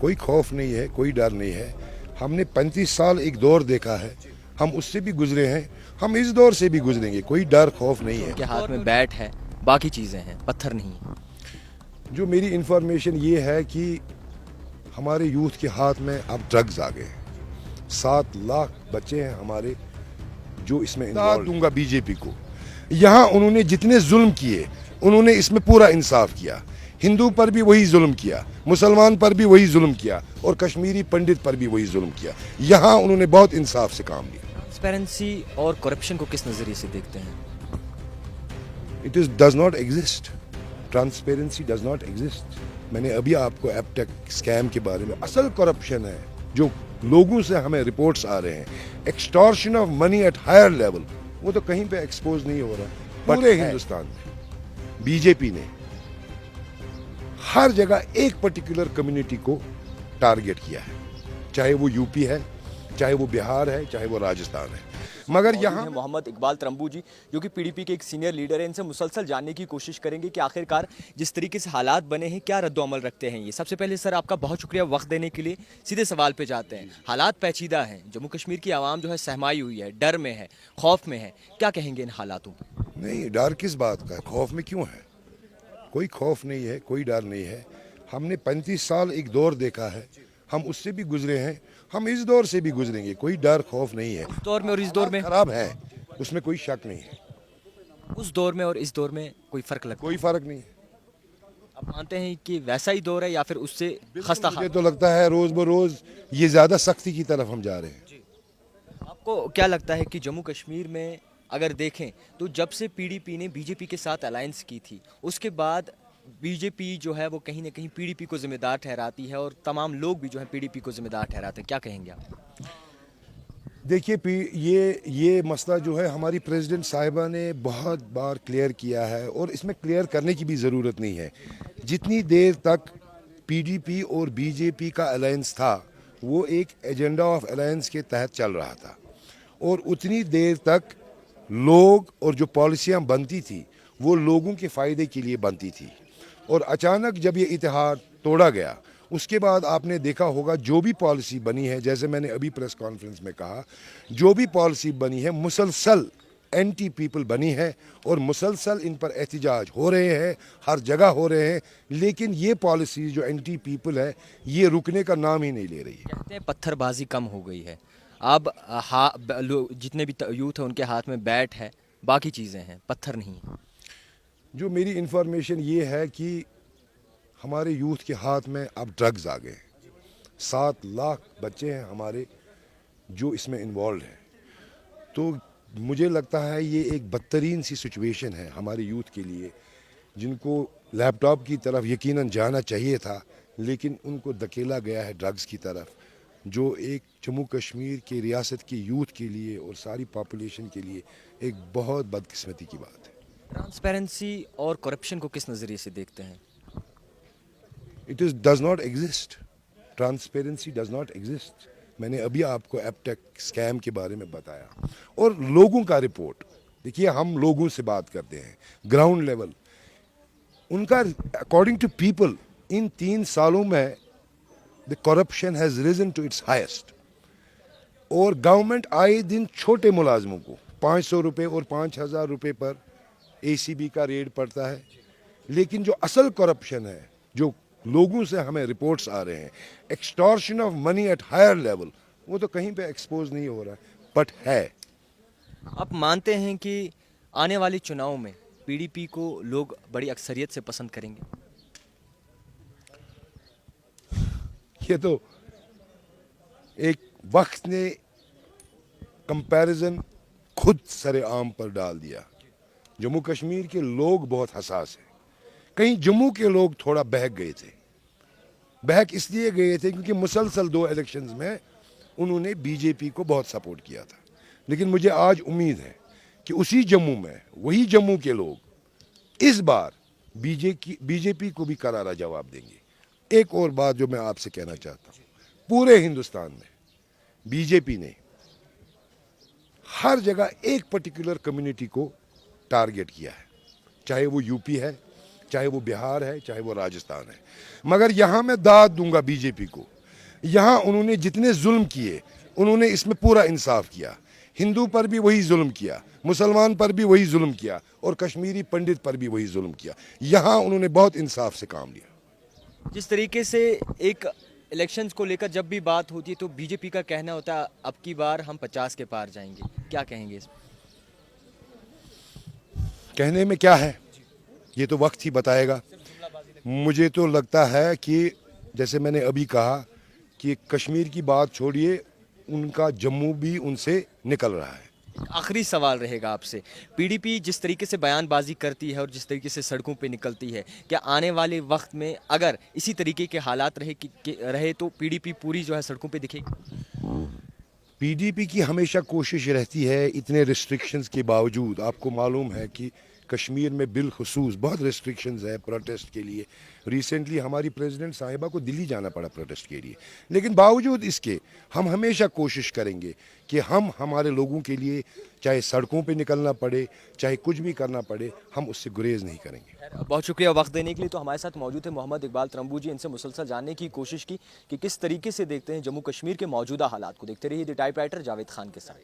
कोई खौफ नहीं है, कोई डर नहीं है। हमने 35 साल एक दौर देखा है, हम उससे भी गुजरे हैं, हम इस दौर से भी गुजरेंगे। कोई डर खौफ नहीं है। उनके हाथ में बैट है, बाकी चीज़ें हैं, पत्थर नहीं है। जो मेरी इन्फॉर्मेशन ये है कि हमारे यूथ के हाथ में अब ड्रग्स आ गए हैं। 7 लाख बच्चे हैं हमारे जो इसमें दाद दूंगा बीजेपी को। यहाँ उन्होंने जितने जुल्म किए उन्होंने इसमें पूरा इंसाफ किया। हिंदू पर भी वही जुल्म किया, मुसलमान पर भी वही जुल्म किया और कश्मीरी पंडित पर भी वही जुल्म किया। यहाँ उन्होंने बहुत इंसाफ से काम लिया। ट्रांसपेरेंसी और करप्शन को किस नज़रिए से देखते हैं? It is does not exist. Transparency does not exist. मैंने अभी आपको एपटेक स्कैम के बारे में, असल करप्शन है जो लोगों से हमें रिपोर्ट्स आ रहे हैं, extortion of money at higher level, वो तो कहीं पे एक्सपोज नहीं हो रहा। पूरे हिंदुस्तान में बीजेपी ने हर जगह एक पर्टिकुलर कम्युनिटी को टारगेट किया है, चाहे वो यूपी है, चाहे वो बिहार है, चाहे वो राजस्थान है। मगर यहाँ मोहम्मद इकबाल तरम्बू जी, जो कि पीडीपी के एक सीनियर लीडर हैं, इनसे मुसलसल जानने की कोशिश करेंगे कि आखिरकार जिस तरीके से हालात बने हैं क्या रद्द-ओ-अमल रखते हैं ये। सबसे पहले सर आपका बहुत शुक्रिया वक्त देने के लिए। सीधे सवाल पे जाते हैं। हालात पेचीदा हैं, जम्मू कश्मीर की आवाम जो है सहमाई हुई है, डर में है, खौफ में है, क्या कहेंगे इन हालातों पर? नहीं, डर किस बात का है? खौफ में क्यों है? कोई खौफ नहीं है, कोई डर नहीं है। हमने 35 साल एक दौर देखा है, हम उससे भी गुजरे हैं, हम इस दौर से भी गुजरेंगे। कोई डर खौफ नहीं है। उस दौर में और इस दौर में खराब है, उसमें कोई शक नहीं है। उस दौर में और इस दौर में कोई फर्क लगता है? कोई फर्क नहीं है। आप मानते हैं कि वैसा ही दौर है या फिर उससे खस्ता मुझे तो लगता है रोज बरोज ये ज्यादा सख्ती की तरफ हम जा रहे हैं। आपको क्या लगता है कि जम्मू कश्मीर में अगर देखें तो जब से पीडीपी ने बीजेपी के साथ अलायंस की थी उसके बाद बीजेपी जो है वो कहीं ना कहीं पीडीपी को जिम्मेदार ठहराती है और तमाम लोग भी जो है पीडीपी को जिम्मेदार ठहराते हैं, क्या कहेंगे आप? देखिए, ये मसला जो है हमारी प्रेसिडेंट साहिबा ने बहुत बार क्लियर किया है और इसमें क्लियर करने की भी ज़रूरत नहीं है। जितनी देर तक पीडीपी और बीजेपी का अलायंस था वो एक एजेंडा ऑफ अलायंस के तहत चल रहा था और उतनी देर तक लोग और जो पॉलिसियां बनती थी वो लोगों के फ़ायदे के लिए बनती थी। और अचानक जब ये इतिहाद तोड़ा गया उसके बाद आपने देखा होगा जो भी पॉलिसी बनी है, जैसे मैंने अभी प्रेस कॉन्फ्रेंस में कहा, जो भी पॉलिसी बनी है मुसलसल एंटी पीपल बनी है और मुसलसल इन पर एहतजाज हो रहे हैं, हर जगह हो रहे हैं। लेकिन ये पॉलिसी जो एंटी पीपल है ये रुकने का नाम ही नहीं ले रही है। कहते हैं पत्थरबाजी कम हो गई है, अब जितने भी यूथ है उनके हाथ में बैट है, बाकी चीज़ें हैं, पत्थर नहीं है। जो मेरी इन्फॉर्मेशन ये है कि हमारे यूथ के हाथ में अब ड्रग्स आ गए हैं। 7 लाख बच्चे हैं हमारे जो इसमें इन्वॉल्व हैं। तो मुझे लगता है ये एक बदतरीन सी सिचुएशन है हमारे यूथ के लिए, जिनको लैपटॉप की तरफ यकीनन जाना चाहिए था लेकिन उनको धकेला गया है ड्रग्स की तरफ, जो एक जम्मू कश्मीर की रियासत की यूथ के लिए और सारी पॉपुलेशन के लिए एक बहुत बदकिस्मती की बात है। ट्रांसपेरेंसी और करप्शन को किस नज़रिए से देखते हैं? It is does not exist. Transparency does not exist. मैंने अभी आपको एपटेक स्कैम के बारे में बताया और लोगों का रिपोर्ट देखिए, हम लोगों से बात करते हैं ग्राउंड लेवल, उनका अकॉर्डिंग टू पीपल इन 3 सालों में the corruption has risen to its highest. और गवर्नमेंट आए दिन छोटे मुलाजमों को 500 रुपये और 5,000 रुपये पर एसीबी का रेड पड़ता है। लेकिन जो असल करप्शन है, जो लोगों से हमें रिपोर्ट्स आ रहे हैं, extortion of money at higher level, वो तो कहीं पे एक्सपोज नहीं हो रहा बट है। आप मानते हैं कि आने वाले चुनाव में पीडीपी को लोग बड़ी अक्सरियत से पसंद करेंगे? ये तो एक वक्त ने कंपैरिजन खुद सरेआम पर डाल दिया। जम्मू कश्मीर के लोग बहुत हसास हैं। कहीं जम्मू के लोग थोड़ा बहक गए थे। बहक इसलिए गए थे क्योंकि मुसलसल 2 इलेक्शंस में उन्होंने बीजेपी को बहुत सपोर्ट किया था। लेकिन मुझे आज उम्मीद है कि उसी जम्मू में वही जम्मू के लोग इस बार बीजेपी को भी करारा जवाब देंगे। एक और बात जो मैं आपसे कहना चाहता हूँ, पूरे हिंदुस्तान में बीजेपी ने हर जगह एक पर्टिकुलर कम्युनिटी को टारगेट किया है, चाहे वो यूपी है, चाहे वो बिहार है, चाहे वो राजस्थान है। मगर यहाँ मैं दाद दूंगा बीजेपी को, यहाँ उन्होंने जितने जुल्म किए उन्होंने इसमें पूरा इंसाफ किया। हिंदू पर भी वही जुल्म किया, मुसलमान पर भी वही जुल्म किया, और कश्मीरी पंडित पर भी वही जुल्म किया। यहाँ उन्होंने बहुत इंसाफ से काम लिया। जिस तरीके से एक इलेक्शंस को लेकर जब भी बात होती है तो बीजेपी का कहना होता है अब की बार हम 50 के पार जाएंगे, क्या कहेंगे इस पर? कहने में क्या है, ये तो वक्त ही बताएगा। मुझे तो लगता है कि जैसे मैंने अभी कहा कि कश्मीर की बात छोड़िए, उनका जम्मू भी उनसे निकल रहा है। आखिरी सवाल रहेगा आपसे, पीडीपी जिस तरीके से बयानबाजी करती है और जिस तरीके से सड़कों पे निकलती है, क्या आने वाले वक्त में अगर इसी तरीके के हालात रहे तो पीडीपी पूरी जो है सड़कों पे दिखेगी? पीडीपी की हमेशा कोशिश रहती है, इतने रिस्ट्रिक्शंस के बावजूद, आपको मालूम है कि कश्मीर में बिलखुसूस बहुत रिस्ट्रिक्शंस है प्रोटेस्ट के लिए। रिसेंटली हमारी प्रेसिडेंट साहिबा को दिल्ली जाना पड़ा प्रोटेस्ट के लिए, लेकिन बावजूद इसके हम हमेशा कोशिश करेंगे कि हम हमारे लोगों के लिए चाहे सड़कों पे निकलना पड़े, चाहे कुछ भी करना पड़े, हम उससे गुरेज नहीं करेंगे। बहुत शुक्रिया वक्त देने के लिए। तो हमारे साथ मौजूद है मोहम्मद इकबाल तरम्बू जी, इनसे मुसलसल जानने की कोशिश की कि किस तरीके से देखते हैं जम्मू कश्मीर के मौजूदा हालात को। देखते रहिए द टाइपराइटर जावेद खान के साथ।